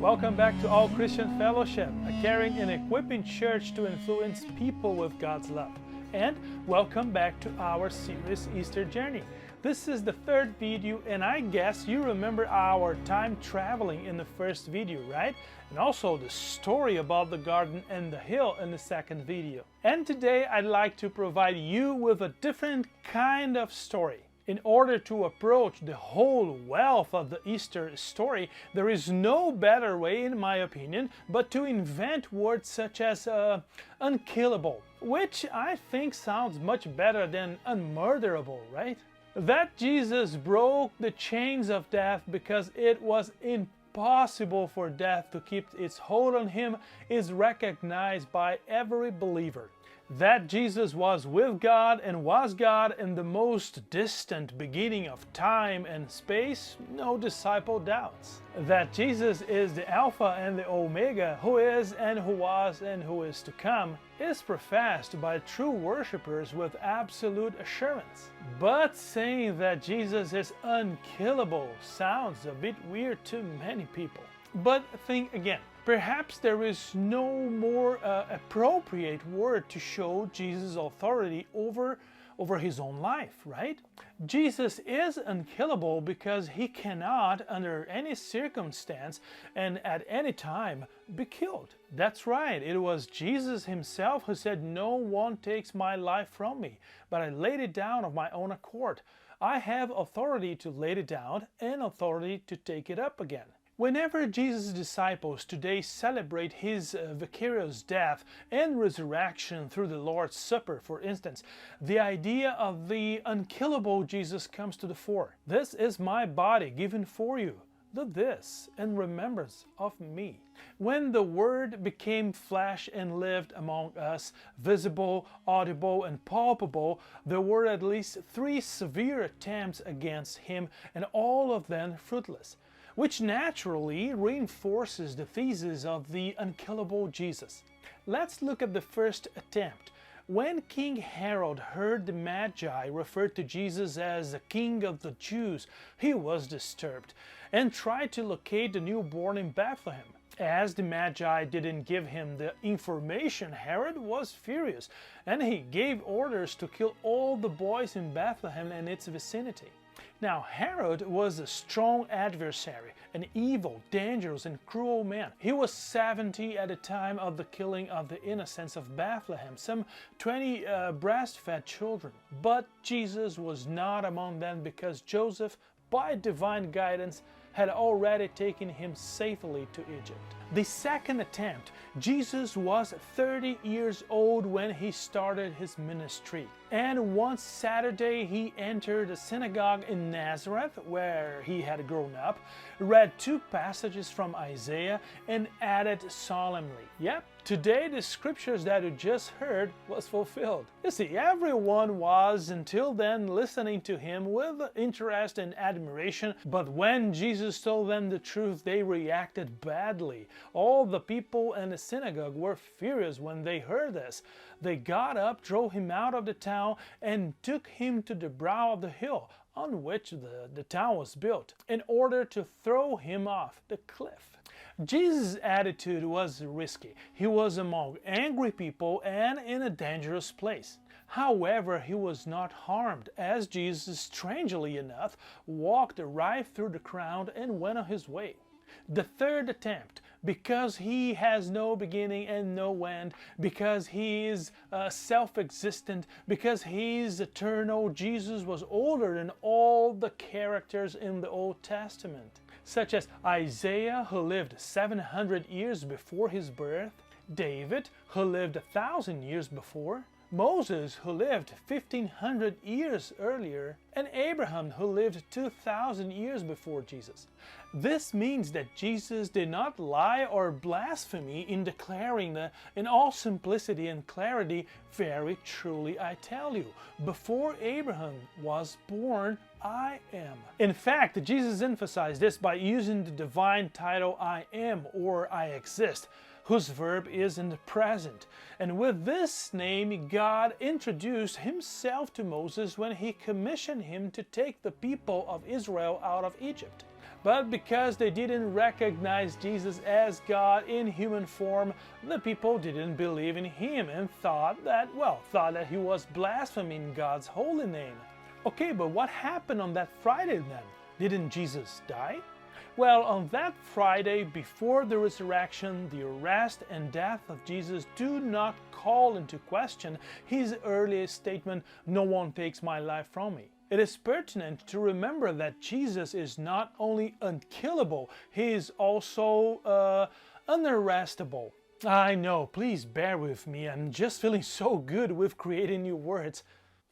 Welcome back to All Christian Fellowship, a caring and equipping church to influence people with God's love. And welcome back to our series Easter Journey. This is the third video, and I guess you remember our time traveling in the first video, right? And also the story about the garden and the hill in the second video. And today I'd like to provide you with a different kind of story. In order to approach the whole wealth of the Easter story, there is no better way, in my opinion, but to invent words such as unkillable, which I think sounds much better than unmurderable, right? That Jesus broke the chains of death because it was impossible for death to keep its hold on him is recognized by every believer. That Jesus was with God and was God in the most distant beginning of time and space, no disciple doubts. That Jesus is the Alpha and the Omega, who is and who was and who is to come, is professed by true worshippers with absolute assurance. But saying that Jesus is unkillable sounds a bit weird to many people. But think again. Perhaps there is no more appropriate word to show Jesus' authority over his own life, right? Jesus is unkillable because he cannot, under any circumstance and at any time, be killed. That's right, it was Jesus himself who said, "No one takes my life from me, but I laid it down of my own accord. I have authority to lay it down and authority to take it up again." Whenever Jesus' disciples today celebrate his vicarious death and resurrection through the Lord's Supper, for instance, the idea of the unkillable Jesus comes to the fore. "This is my body given for you. Do this in remembrance of me." When the Word became flesh and lived among us, visible, audible, and palpable, there were at least 3 severe attempts against him, and all of them fruitless, which naturally reinforces the thesis of the unkillable Jesus. Let's look at the first attempt. When King Herod heard the Magi referred to Jesus as the King of the Jews, he was disturbed and tried to locate the newborn in Bethlehem. As the Magi didn't give him the information, Herod was furious, and he gave orders to kill all the boys in Bethlehem and its vicinity. Now, Herod was a strong adversary, an evil, dangerous, and cruel man. He was 70 at the time of the killing of the innocents of Bethlehem, some 20 breastfed children. But Jesus was not among them because Joseph, by divine guidance, had already taken him safely to Egypt. The second attempt, Jesus was 30 years old when he started his ministry. And one Saturday he entered a synagogue in Nazareth, where he had grown up, read 2 passages from Isaiah, and added solemnly, "Yep, today the scriptures that you just heard was fulfilled." You see, everyone was until then listening to him with interest and admiration, but when Jesus told them the truth, they reacted badly. All the people in the synagogue were furious when they heard this. They got up, drove him out of the town, and took him to the brow of the hill on which the town was built, in order to throw him off the cliff. Jesus' attitude was risky. He was among angry people and in a dangerous place. However, he was not harmed, as Jesus, strangely enough, walked right through the crowd and went on his way. The third attempt, because he has no beginning and no end, because he is self-existent, because he is eternal, Jesus was older than all the characters in the Old Testament, such as Isaiah, who lived 700 years before his birth, David, who lived 1,000 years before, Moses, who lived 1,500 years earlier, and Abraham, who lived 2,000 years before Jesus. This means that Jesus did not lie or blaspheme in declaring in all simplicity and clarity, "Very truly I tell you, before Abraham was born, I am." In fact, Jesus emphasized this by using the divine title "I am" or "I exist." whose verb is in the present. And with this name, God introduced himself to Moses when he commissioned him to take the people of Israel out of Egypt. But because they didn't recognize Jesus as God in human form, the people didn't believe in him and thought that he was blaspheming God's holy name. Okay, but what happened on that Friday then? Didn't Jesus die? Well, on that Friday before the resurrection, the arrest and death of Jesus do not call into question his earlier statement, "No one takes my life from me." It is pertinent to remember that Jesus is not only unkillable, he is also unarrestable. I know, please bear with me, I'm just feeling so good with creating new words.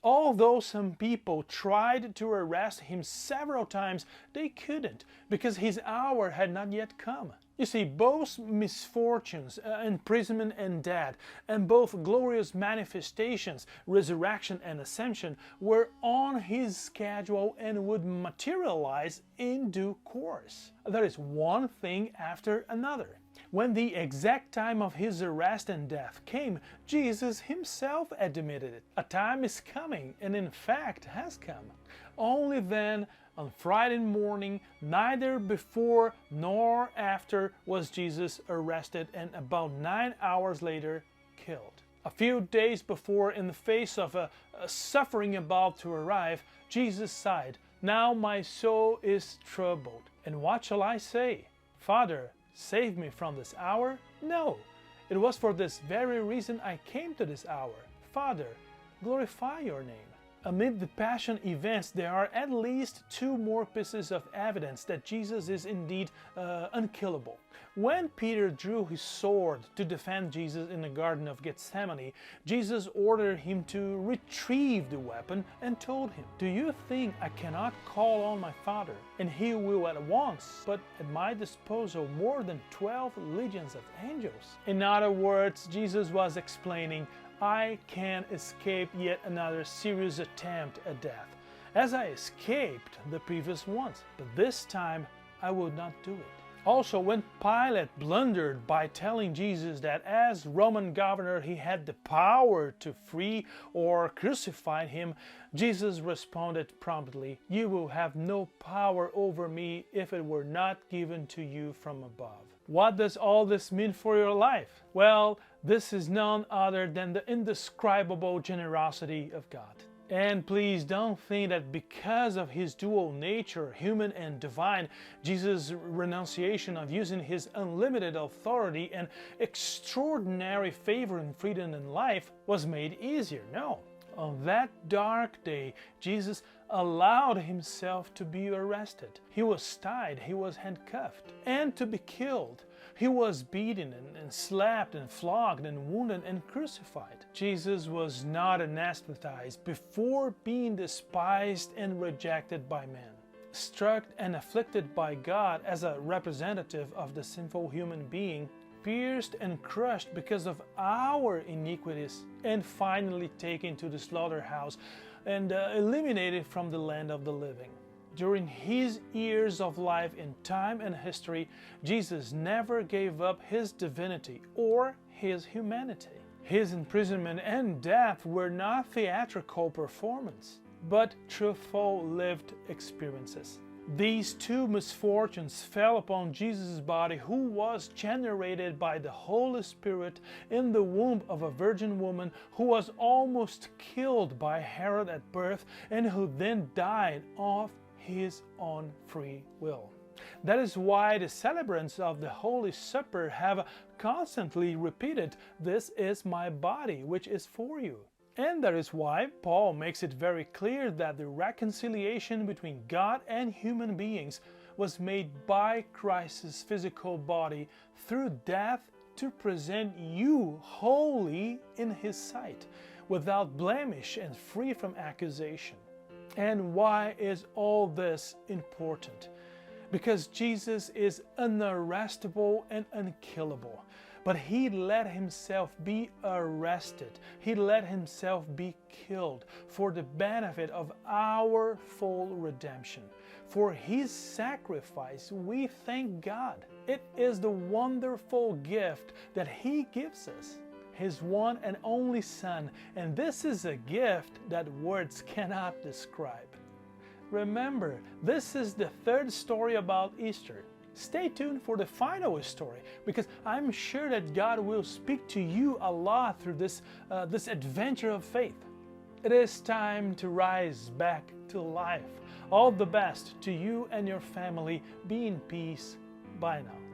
Although some people tried to arrest him several times, they couldn't, because his hour had not yet come. You see, both misfortunes, imprisonment and death, and both glorious manifestations, resurrection and ascension, were on his schedule and would materialize in due course. There is one thing after another. When the exact time of his arrest and death came, Jesus himself admitted it. A time is coming, and in fact has come. Only then, on Friday morning, neither before nor after, was Jesus arrested and about 9 hours later killed. A few days before, in the face of a suffering about to arrive, Jesus sighed, "Now my soul is troubled. And what shall I say? Father, save me from this hour? No, it was for this very reason I came to this hour. Father, glorify your name." Amid the Passion events, there are at least two more pieces of evidence that Jesus is indeed unkillable. When Peter drew his sword to defend Jesus in the Garden of Gethsemane, Jesus ordered him to retrieve the weapon and told him, "Do you think I cannot call on my Father, and he will at once put at my disposal more than 12 legions of angels?" In other words, Jesus was explaining, I can escape yet another serious attempt at death, as I escaped the previous ones, but this time I would not do it. Also, when Pilate blundered by telling Jesus that as Roman governor he had the power to free or crucify him, Jesus responded promptly, "You will have no power over me if it were not given to you from above." What does all this mean for your life? Well, this is none other than the indescribable generosity of God. And please don't think that because of his dual nature, human and divine, Jesus' renunciation of using his unlimited authority and extraordinary favor and freedom in life was made easier. No. On that dark day, Jesus allowed himself to be arrested. He was tied, he was handcuffed, and to be killed. He was beaten and slapped and flogged and wounded and crucified. Jesus was not anesthetized before being despised and rejected by men. Struck and afflicted by God as a representative of the sinful human being, pierced and crushed because of our iniquities, and finally taken to the slaughterhouse and eliminated from the land of the living. During his years of life in time and history, Jesus never gave up his divinity or his humanity. His imprisonment and death were not theatrical performance, but truthful lived experiences. These two misfortunes fell upon Jesus' body, who was generated by the Holy Spirit in the womb of a virgin woman, who was almost killed by Herod at birth, and who then died of his own free will. That is why the celebrants of the Holy Supper have constantly repeated, "This is my body, which is for you." And that is why Paul makes it very clear that the reconciliation between God and human beings was made by Christ's physical body through death to present you holy in his sight, without blemish and free from accusation. And why is all this important? Because Jesus is unarrestable and unkillable. but he let himself be arrested. He let himself be killed for the benefit of our full redemption. For his sacrifice, we thank God. It is the wonderful gift that he gives us, his one and only Son, and this is a gift that words cannot describe. Remember, this is the third story about Easter. Stay tuned for the final story, because I'm sure that God will speak to you a lot through this adventure of faith. It is time to rise back to life. All the best to you and your family. Be in peace. Bye now.